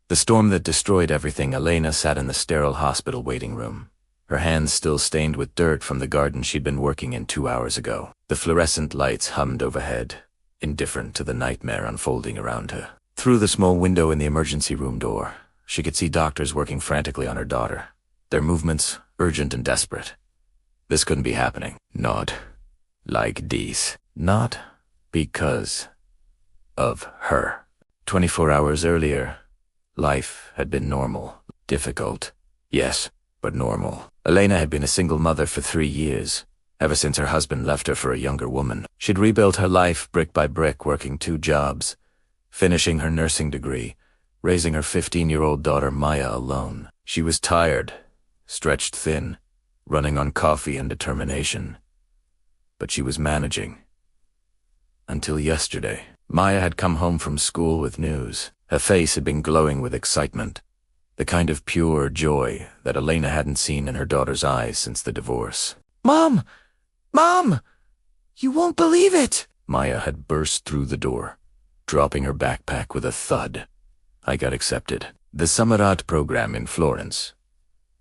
The storm that destroyed everything. Elena sat in the sterile hospital waiting room, her hands still stained with dirt from the garden she'd been working in 2 hours ago. The fluorescent lights hummed overhead, indifferent to the nightmare unfolding around her. Through the small window in the emergency room door, she could see doctors working frantically on her daughter, their movements urgent and desperate. This couldn't be happening. Not like this. Not because of her. 24 hours earlier, life had been normal. Difficult, yes, but normal. Elena had been a single mother for 3 years, ever since her husband left her for a younger woman. She'd rebuilt her life brick by brick, working 2 jobs, finishing her nursing degree, raising her 15-year-old daughter Maya alone. She was tired, stretched thin, running on coffee and determination. But she was managing. Until yesterday. Maya had come home from school with news. Her face had been glowing with excitement, the kind of pure joy that Elena hadn't seen in her daughter's eyes since the divorce. "Mom! Mom! You won't believe it!" Maya had burst through the door, dropping her backpack with a thud. I got accepted. The Samarat program in Florence.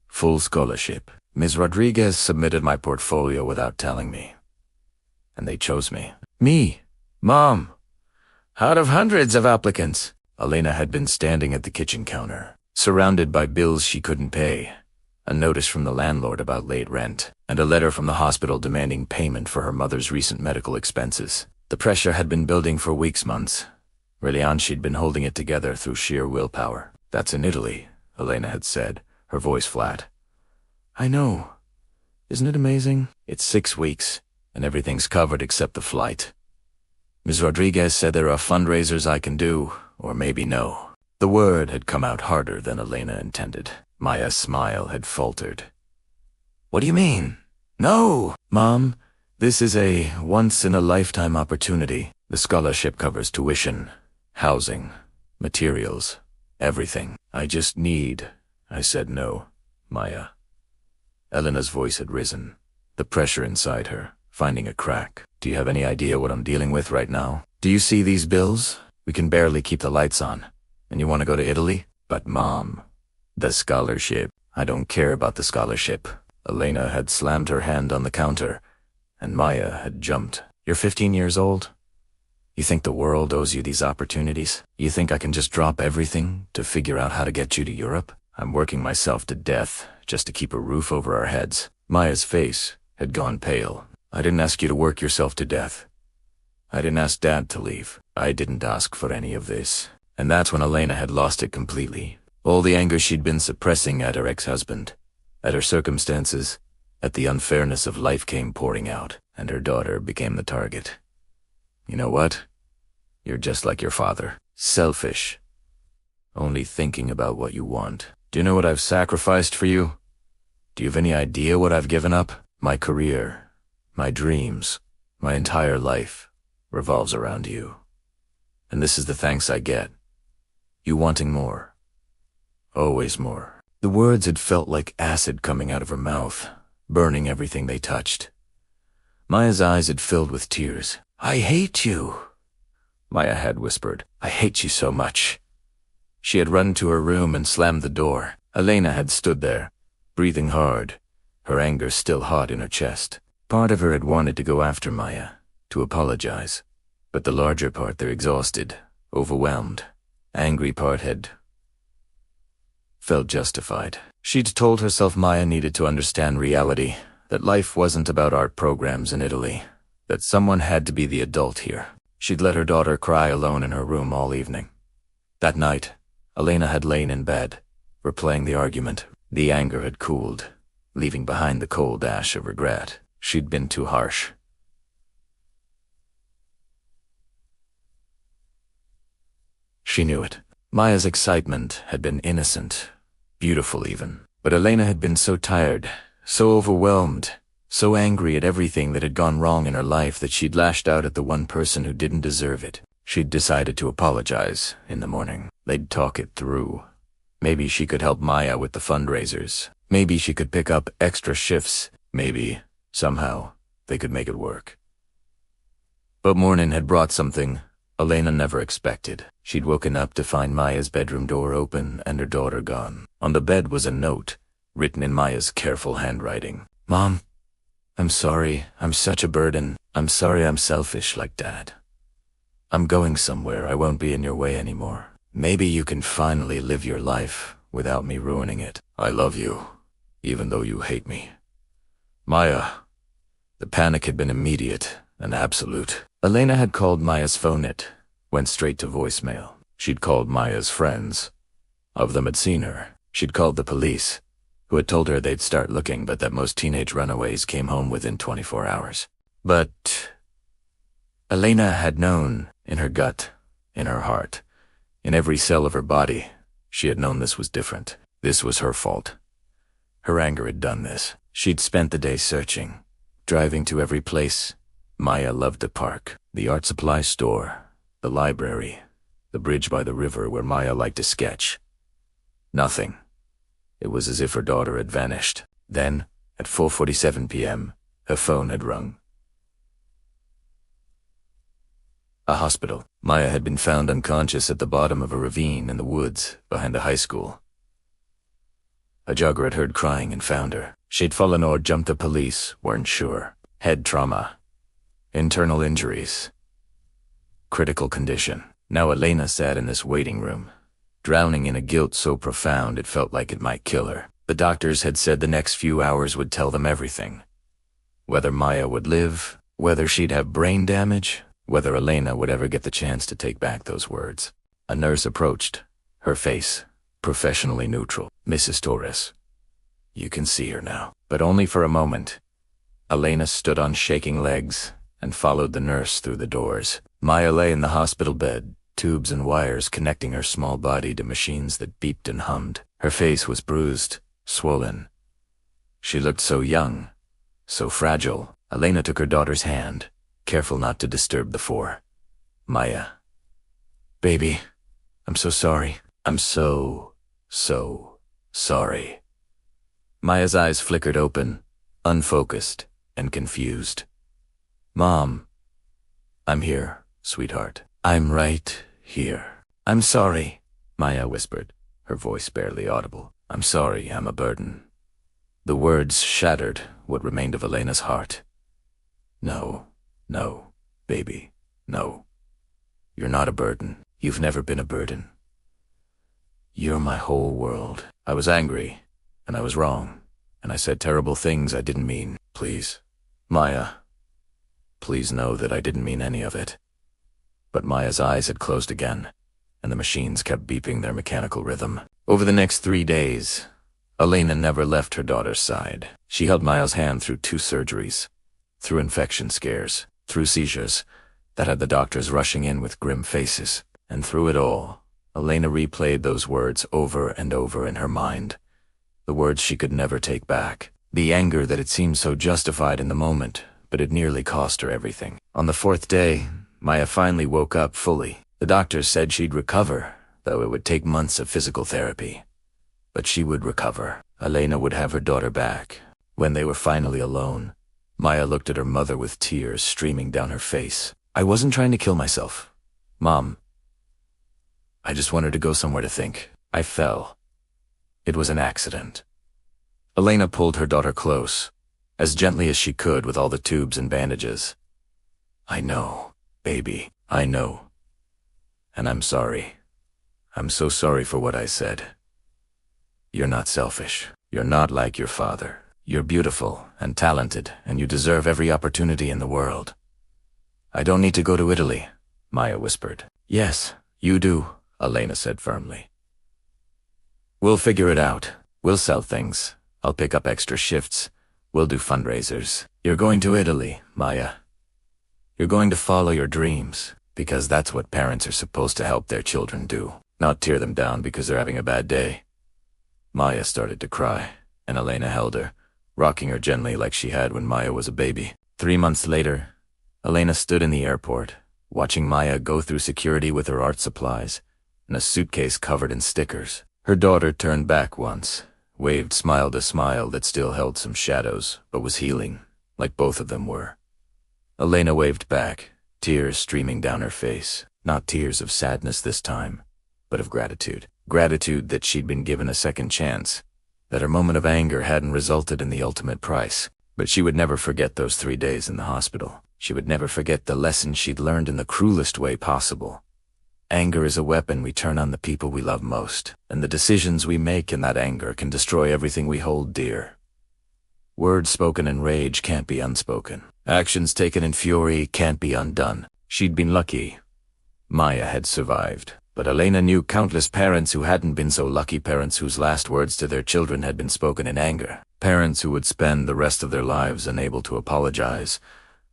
Full scholarship. Ms. Rodriguez submitted my portfolio without telling me. And they chose me. Me! Mom! Out of hundreds of applicants. Elena had been standing at the kitchen counter, surrounded by bills she couldn't pay, a notice from the landlord about late rent, and a letter from the hospital demanding payment for her mother's recent medical expenses. The pressure had been building for weeks, months. Really on, she'd been holding it together through sheer willpower. "That's in Italy," Elena had said, her voice flat. "I know. Isn't it amazing? It's 6 weeks, and everything's covered except the flight. Ms. Rodriguez said there are fundraisers I can do, or maybe no." The word had come out harder than Elena intended. Maya's smile had faltered. "What do you mean? No!" "Mom, this is a once-in-a-lifetime opportunity. The scholarship covers tuition, housing, materials, everything. I just need—" I said no, Maya. Elena's voice had risen, the pressure inside her finding a crack. "Do you have any idea what I'm dealing with right now? Do you see these bills? We can barely keep the lights on. And you want to go to Italy? But Mom, the scholarship." "I don't care about the scholarship." Elena had slammed her hand on the counter, and Maya had jumped. "You're 15 years old? You think the world owes you these opportunities? You think I can just drop everything to figure out how to get you to Europe? I'm working myself to death just to keep a roof over our heads." Maya's face had gone pale. "I didn't ask you to work yourself to death. I didn't ask Dad to leave. I didn't ask for any of this." And that's when Elena had lost it completely. All the anger she'd been suppressing at her ex-husband, at her circumstances, at the unfairness of life came pouring out, and her daughter became the target. "You know what? You're just like your father. Selfish. Only thinking about what you want. Do you know what I've sacrificed for you? Do you have any idea what I've given up? My career, my dreams, my entire life revolves around you. And this is the thanks I get. You wanting more. Always more." The words had felt like acid coming out of her mouth, burning everything they touched. Maya's eyes had filled with tears. "I hate you," Maya had whispered. "I hate you so much." She had run to her room and slammed the door. Elena had stood there, breathing hard, her anger still hot in her chest. Part of her had wanted to go after Maya, to apologize. But the larger part, the exhausted, overwhelmed, angry part had felt justified. She'd told herself Maya needed to understand reality, that life wasn't about art programs in Italy, that someone had to be the adult here. She'd let her daughter cry alone in her room all evening. That night, Elena had lain in bed, replaying the argument. The anger had cooled, leaving behind the cold ash of regret. She'd been too harsh. She knew it. Maya's excitement had been innocent, beautiful even. But Elena had been so tired, so overwhelmed, so angry at everything that had gone wrong in her life that she'd lashed out at the one person who didn't deserve it. She'd decided to apologize in the morning. They'd talk it through. Maybe she could help Maya with the fundraisers. Maybe she could pick up extra shifts. Maybe, somehow, they could make it work. But morning had brought something Elena never expected. She'd woken up to find Maya's bedroom door open and her daughter gone. On the bed was a note, written in Maya's careful handwriting. "Mom, I'm sorry. I'm such a burden. I'm sorry I'm selfish like Dad. I'm going somewhere. I won't be in your way anymore. Maybe you can finally live your life without me ruining it. I love you, even though you hate me. Maya." The panic had been immediate and absolute. Elena had called Maya's phone. It went straight to voicemail. She'd called Maya's friends. Of them had seen her. She'd called the police, who had told her they'd start looking, but that most teenage runaways came home within 24 hours. But Elena had known, in her gut, in her heart, in every cell of her body, she had known this was different. This was her fault. Her anger had done this. She'd spent the day searching, driving to every place Maya loved to park. The art supply store, the library, the bridge by the river where Maya liked to sketch. Nothing. It was as if her daughter had vanished. Then, at 4:47 p.m., her phone had rung. A hospital. Maya had been found unconscious at the bottom of a ravine in the woods behind the high school. A jogger had heard crying and found her. She'd fallen or jumped the police, weren't sure. Head trauma. Internal injuries. Critical condition. Now Elena sat in this waiting room, drowning in a guilt so profound it felt like it might kill her. The doctors had said the next few hours would tell them everything. Whether Maya would live, whether she'd have brain damage, whether Elena would ever get the chance to take back those words. A nurse approached, her face professionally neutral. "Mrs. Torres, you can see her now." But only for a moment. Elena stood on shaking legs and followed the nurse through the doors. Maya lay in the hospital bed, tubes and wires connecting her small body to machines that beeped and hummed. Her face was bruised, swollen. She looked so young, so fragile. Elena took her daughter's hand, careful not to disturb the four. "Maya. Baby, I'm so sorry. I'm so sorry." Maya's eyes flickered open, unfocused and confused. "Mom, I'm here, sweetheart. I'm right here." "I'm sorry," Maya whispered, her voice barely audible. "I'm sorry I'm a burden." The words shattered what remained of Elena's heart. No, baby, no. You're not a burden. You've never been a burden. You're my whole world. I was angry, and I was wrong, and I said terrible things I didn't mean. Please, Maya, please know that I didn't mean any of it." But Maya's eyes had closed again, and the machines kept beeping their mechanical rhythm. Over the next 3 days, Elena never left her daughter's side. She held Maya's hand through 2 surgeries, through infection scares, through seizures that had the doctors rushing in with grim faces. And through it all, Elena replayed those words over and over in her mind, the words she could never take back. The anger that had seemed so justified in the moment, but it nearly cost her everything. On the 4th day, Maya finally woke up fully. The doctors said she'd recover, though it would take months of physical therapy. But she would recover. Elena would have her daughter back. When they were finally alone, Maya looked at her mother with tears streaming down her face. "I wasn't trying to kill myself, Mom. I just wanted to go somewhere to think. I fell. It was an accident." Elena pulled her daughter close, as gently as she could with all the tubes and bandages. "I know, baby, I know. And I'm sorry. I'm so sorry for what I said. You're not selfish. You're not like your father. You're beautiful and talented, and you deserve every opportunity in the world." "I don't need to go to Italy," Maya whispered. "Yes, you do," Elena said firmly. "We'll figure it out. We'll sell things. I'll pick up extra shifts. We'll do fundraisers. You're going to Italy, Maya. You're going to follow your dreams, because that's what parents are supposed to help their children do, not tear them down because they're having a bad day." Maya started to cry, and Elena held her, rocking her gently like she had when Maya was a baby. 3 months later, Elena stood in the airport, watching Maya go through security with her art supplies and a suitcase covered in stickers. Her daughter turned back once, waved smile to smile that still held some shadows, but was healing, like both of them were. Elena waved back, tears streaming down her face. Not tears of sadness this time, but of gratitude. Gratitude that she'd been given a second chance, that her moment of anger hadn't resulted in the ultimate price. But she would never forget those 3 days in the hospital. She would never forget the lesson she'd learned in the cruelest way possible. Anger is a weapon we turn on the people we love most, and the decisions we make in that anger can destroy everything we hold dear. Words spoken in rage can't be unspoken. Actions taken in fury can't be undone. She'd been lucky. Maya had survived. But Elena knew countless parents who hadn't been so lucky, parents whose last words to their children had been spoken in anger. Parents who would spend the rest of their lives unable to apologize,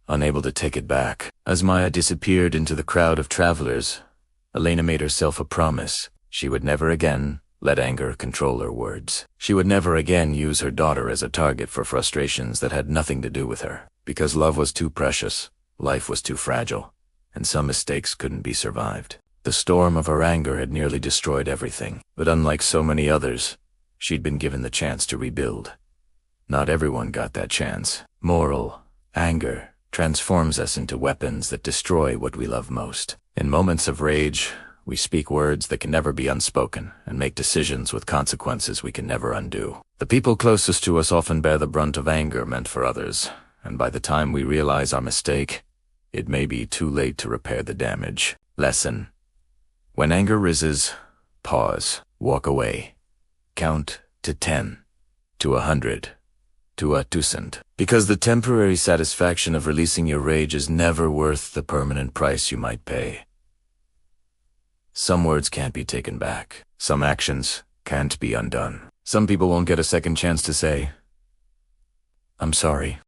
unable to take it back. As Maya disappeared into the crowd of travelers, Elena made herself a promise. She would never again let anger control her words. She would never again use her daughter as a target for frustrations that had nothing to do with her. Because love was too precious, life was too fragile, and some mistakes couldn't be survived. The storm of her anger had nearly destroyed everything, but unlike so many others, she'd been given the chance to rebuild. Not everyone got that chance. Moral anger transforms us into weapons that destroy what we love most. In moments of rage, we speak words that can never be unspoken and make decisions with consequences we can never undo. The people closest to us often bear the brunt of anger meant for others, and by the time we realize our mistake, it may be too late to repair the damage. Lesson: when anger rises, pause, walk away. Count to 10, to 100, to 1,000. Because the temporary satisfaction of releasing your rage is never worth the permanent price you might pay. Some words can't be taken back. Some actions can't be undone. Some people won't get a second chance to say, "I'm sorry."